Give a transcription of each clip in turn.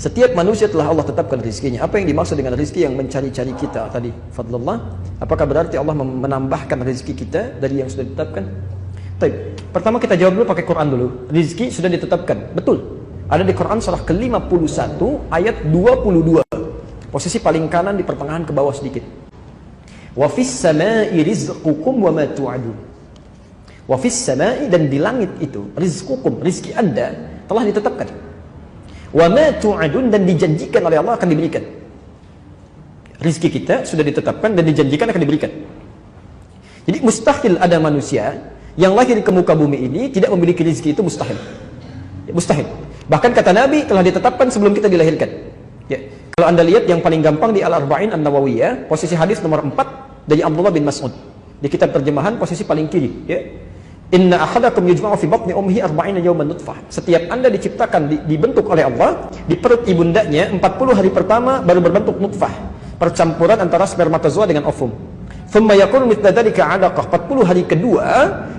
Setiap manusia telah Allah tetapkan rizkinya. Apa yang dimaksud dengan rizki yang mencari-cari kita tadi? Fadlullah. Apakah berarti Allah menambahkan rizki kita dari yang sudah ditetapkan? Baik. Pertama kita jawab dulu pakai Quran dulu. Rizki sudah ditetapkan. Betul. Ada di Quran surah ke-51 ayat 22. Posisi paling kanan di pertengahan ke bawah sedikit. Wa fis samai rizqukum wa ma tu'adun. Wa fis samai, dan di langit itu rizqukum, rizki Anda telah ditetapkan. Wa ma tu'adun, dan dijanjikan oleh Allah akan diberikan. Rizki kita sudah ditetapkan dan dijanjikan akan diberikan. Jadi mustahil ada manusia yang lahir ke muka bumi ini tidak memiliki rizki, itu mustahil. Ya, mustahil. Bahkan kata Nabi telah ditetapkan sebelum kita dilahirkan. Ya. Kalau Anda lihat yang paling gampang di Al-Arba'in An-Nawawiyah, posisi hadis nomor 4 dari Abdullah bin Mas'ud. Di kitab terjemahan posisi paling kiri, ya. Inna ahadakum yujma'u fi batni ummihi 40 yawman nutfah. Setiap Anda diciptakan, dibentuk oleh Allah di perut ibundanya 40 hari pertama baru berbentuk nutfah, percampuran antara spermatozoa dengan ovum. Thumma yakunu mithla dzalika 'alaqah. 40 hari kedua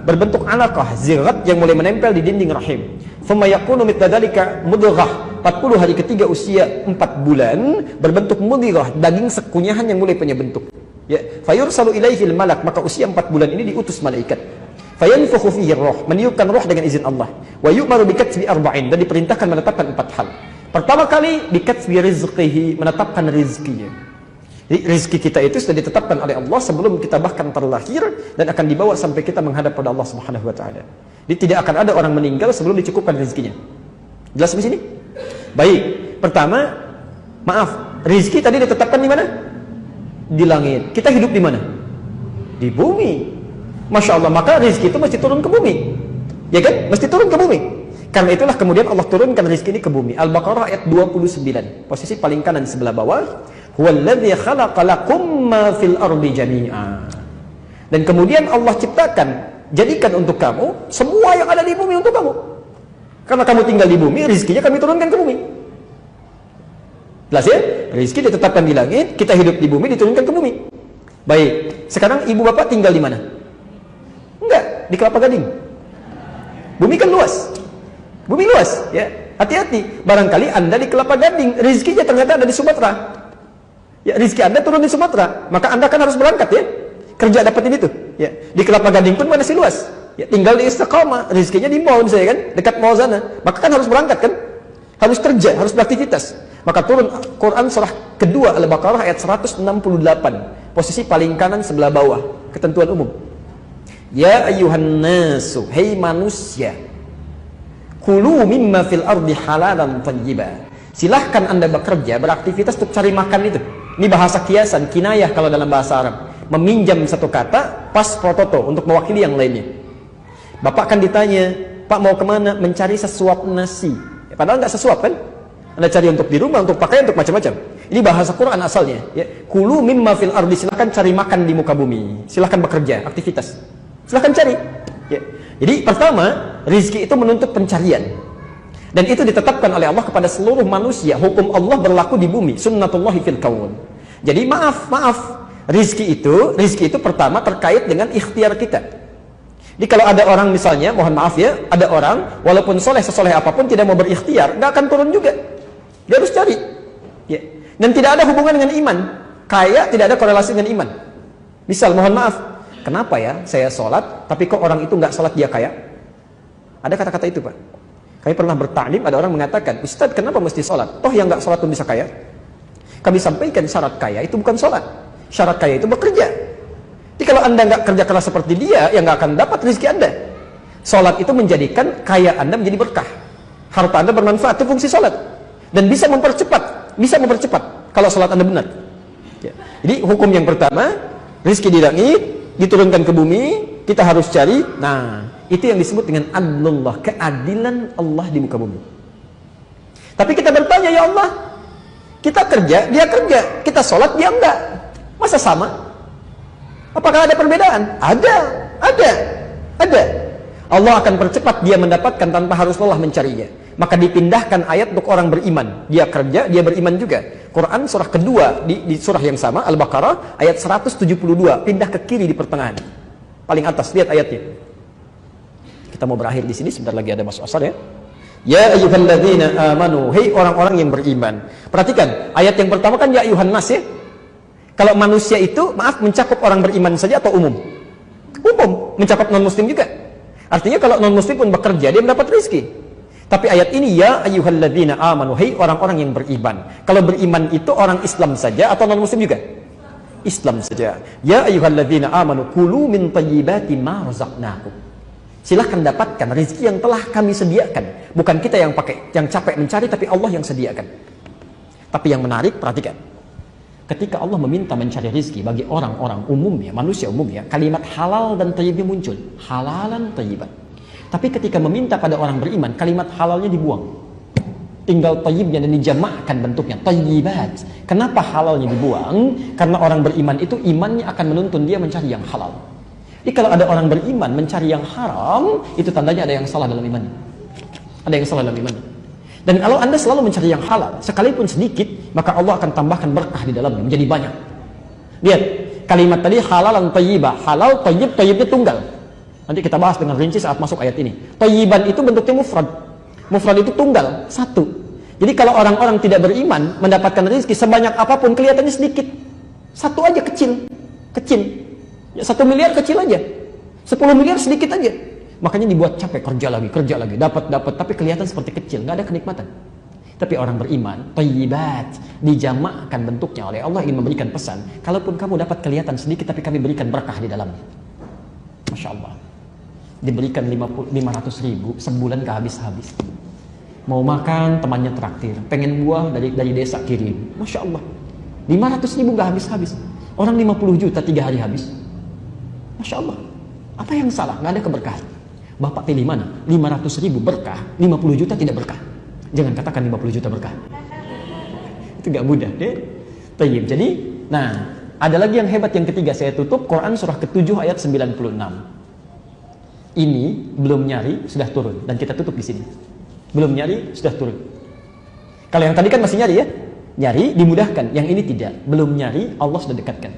berbentuk 'alaqah, zirat yang mulai menempel di dinding rahim. Thumma yakunu mithla dzalika mudghah. 40 hari ketiga usia 4 bulan berbentuk mudghah, daging sekunyahan yang mulai punya bentuk. Ya, fayursalu ilaihi al-malak, maka usia 4 bulan ini diutus malaikat. Fayanfukhu fihi roh, meniupkan roh dengan izin Allah. Wa yu'maru bikatsbi arba'in, dan diperintahkan menetapkan 4 hal. Pertama kali bikatsbi rizqihi, menetapkan rizkinya. Jadi rizki kita itu sudah ditetapkan oleh Allah sebelum kita bahkan terlahir, dan akan dibawa sampai kita menghadap pada Allah Subhanahu wa taala. Jadi tidak akan ada orang meninggal sebelum dicukupkan rizkinya. Jelas di sini? Baik. Pertama, maaf, rizki tadi ditetapkan di mana? Di langit. Kita hidup di mana? Di bumi. Masya Allah, maka rizki itu mesti turun ke bumi, ya kan? Mesti turun ke bumi. Karena itulah kemudian Allah turunkan rizki ini ke bumi. Al-Baqarah ayat 29, posisi paling kanan sebelah bawah. Huwallazi khalaqa lakum ma fil ardi jami'a. Dan kemudian Allah ciptakan, jadikan untuk kamu semua yang ada di bumi untuk kamu. Karena kamu tinggal di bumi, rizkinya kami turunkan ke bumi. Jelas ya? Rizki ditetapkan di langit, kita hidup di bumi, diturunkan ke bumi. Baik, sekarang ibu bapak tinggal di mana? Enggak, di Kelapa Gading. Bumi kan luas. Bumi luas, ya. Hati-hati. Barangkali Anda di Kelapa Gading, rizkinya ternyata ada di Sumatera. Ya, rizki Anda turun di Sumatera, maka Anda kan harus berangkat, ya. Kerja dapetin itu, ya. Di Kelapa Gading pun masih luas. Ya, tinggal di Istiqomah, rizkinya di mall misalnya kan, dekat mall sana. Maka kan harus berangkat kan? Harus kerja, harus beraktivitas. Maka turun Quran surah kedua Al-Baqarah ayat 168, posisi paling kanan sebelah bawah, ketentuan umum. Ya ayyuhan nasu, hei manusia, kulu mimma fil ardi halalan thayyiba. Silahkan Anda bekerja, beraktivitas untuk cari makan itu. Ini bahasa kiasan, kinayah kalau dalam bahasa Arab. Meminjam satu kata, pas prototo untuk mewakili yang lainnya. Bapak kan ditanya, Pak mau kemana? Mencari sesuap nasi. Ya, padahal nggak sesuap kan? Anda cari untuk di rumah, untuk pakaian, untuk macam-macam. Ini bahasa Quran asalnya. Ya. Kulu mimma fil ardi, silahkan cari makan di muka bumi. Silahkan bekerja, aktivitas. Silahkan cari, ya. Jadi pertama, rizki itu menuntut pencarian, dan itu ditetapkan oleh Allah kepada seluruh manusia. Hukum Allah berlaku di bumi, sunnatullahi fil kaun. Jadi maaf, rizki itu pertama terkait dengan ikhtiar kita. Jadi kalau ada orang misalnya, mohon maaf ya, ada orang walaupun soleh sesoleh apapun tidak mau berikhtiar, nggak akan turun juga. Dia harus cari, ya. Dan tidak ada hubungan dengan iman. Kaya tidak ada korelasi dengan iman. Misal, mohon maaf, kenapa ya saya sholat, tapi kok orang itu nggak sholat dia kaya? Ada kata-kata itu, Pak. Kami pernah bertaklim, ada orang mengatakan, Ustadz kenapa mesti sholat? Toh yang nggak sholat pun bisa kaya. Kami sampaikan syarat kaya itu bukan sholat. Syarat kaya itu bekerja. Jadi kalau Anda nggak kerja keras seperti dia, ya nggak akan dapat rezeki Anda. Sholat itu menjadikan kaya Anda menjadi berkah. Harta Anda bermanfaat, itu fungsi sholat. Dan bisa mempercepat kalau sholat Anda benar. Ya. Jadi hukum yang pertama, rezeki di langit, diturunkan ke bumi, kita harus cari. Nah, itu yang disebut dengan adlullah, keadilan Allah di muka bumi. Tapi kita bertanya, ya Allah, kita kerja, dia kerja, kita sholat, dia enggak. Masa sama? Apakah ada perbedaan? Ada. Allah akan percepat dia mendapatkan tanpa harus lelah mencarinya. Maka dipindahkan ayat untuk orang beriman. Dia kerja, dia beriman juga. Quran surah kedua di surah yang sama, Al-Baqarah ayat 172, pindah ke kiri di pertengahan. Paling atas, lihat ayatnya. Kita mau berakhir di sini, sebentar lagi ada masuk asar ya. Ya ayyuhalladzina amanu, hei orang-orang yang beriman. Perhatikan, ayat yang pertama kan ya ayyuhan nas ya. Kalau manusia itu, maaf, mencakup orang beriman saja atau umum? Umum, mencakup non-muslim juga. Artinya kalau non-muslim pun bekerja, dia mendapat rezeki. Tapi ayat ini, ya ayyuhalladzina amanu, hei orang-orang yang beriman. Kalau beriman itu orang Islam saja atau non-muslim juga? Islam saja. Ya ayyuhalladzina amanu, kulu min thayyibati ma razaqnakum. Silahkan dapatkan rezeki yang telah kami sediakan. Bukan kita yang capek mencari, tapi Allah yang sediakan. Tapi yang menarik, perhatikan. Ketika Allah meminta mencari rezeki bagi orang-orang umumnya, manusia umumnya, kalimat halal dan thayyibnya muncul. Halalan thayyiban. Tapi ketika meminta pada orang beriman, kalimat halalnya dibuang. Tinggal thayyibnya dan dijamakkan bentuknya. Thayyibat. Kenapa halalnya dibuang? Karena orang beriman itu imannya akan menuntun dia mencari yang halal. Jadi kalau ada orang beriman mencari yang haram, itu tandanya ada yang salah dalam imannya. Ada yang salah dalam imannya. Dan kalau Anda selalu mencari yang halal, sekalipun sedikit, maka Allah akan tambahkan berkah di dalamnya, menjadi banyak. Lihat, kalimat tadi halalan thayyibah. Halal, thayyib, thayyibnya tunggal. Nanti kita bahas dengan rinci saat masuk ayat ini. Thayyiban itu bentuknya mufrad. Mufrad itu tunggal, satu. Jadi kalau orang-orang tidak beriman, mendapatkan rezeki sebanyak apapun, kelihatannya sedikit. Satu aja kecil. Kecil. Ya, 1 miliar kecil aja, 10 miliar sedikit aja. Makanya dibuat capek, kerja lagi, dapat, tapi kelihatan seperti kecil, nggak ada kenikmatan. Tapi orang beriman, thayyibat, dijamakkan bentuknya oleh Allah ingin memberikan pesan. Kalaupun kamu dapat kelihatan sedikit, tapi kami berikan berkah di dalamnya. Masya Allah. Diberikan 500 ribu, sebulan gak habis-habis. Mau makan, temannya traktir. Pengen buah dari desa kirim. Masya Allah. 500 ribu gak habis-habis. Orang 50 juta 3 hari habis. Masya Allah, apa yang salah? Nggak ada keberkahan. Bapak pilih mana? 500 ribu berkah, 50 juta tidak berkah. Jangan katakan 50 juta berkah. Itu nggak mudah deh. Tayyib. Jadi, nah, ada lagi yang hebat yang ketiga. Saya tutup Quran surah ke-7 ayat 96. Ini belum nyari sudah turun dan kita tutup di sini. Belum nyari sudah turun. Kalau yang tadi kan masih nyari ya, nyari dimudahkan. Yang ini tidak, belum nyari Allah sudah dekatkan.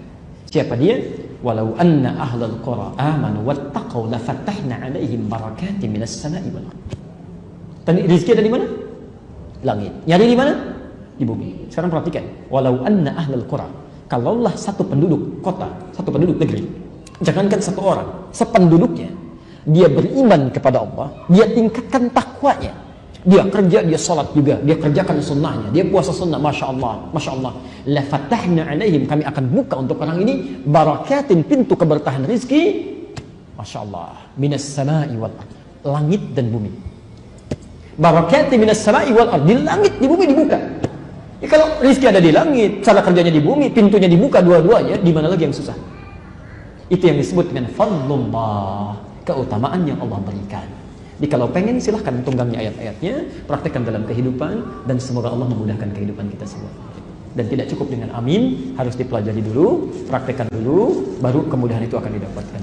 Siapa dia? Walau anna ahlal qura amanu wattaqau lafatahna 'alaihim barakatin minas sama'i wal ardh. Tadi rezeki ada di mana? Langit. Nyari di mana? Di bumi. Sekarang perhatikan. Walau anna ahlal qura, kalaulah satu penduduk kota, satu penduduk negeri, jangankan satu orang, sependuduknya, dia beriman kepada Allah, dia tingkatkan takwanya. Dia kerja, dia sholat juga, dia kerjakan sunnahnya, dia puasa sunnah, masya Allah, masya Allah. La fatahna alaihim, kami akan buka untuk orang ini barakatin, pintu keberkahan rizki, masya Allah, minas sama'i wal ardh, langit dan bumi. Barakatin minas sama'i wal ardh, di langit, di bumi dibuka. Ya, kalau rizki ada di langit, cara kerjanya di bumi, pintunya dibuka dua-duanya, di mana lagi yang susah? Itu yang disebut dengan fadlullah, keutamaan yang Allah berikan. Jadi kalau pengen silahkan tunggangi ayat-ayatnya, praktekkan dalam kehidupan, dan semoga Allah memudahkan kehidupan kita semua. Dan tidak cukup dengan amin, harus dipelajari dulu, praktekkan dulu, baru kemudahan itu akan didapatkan.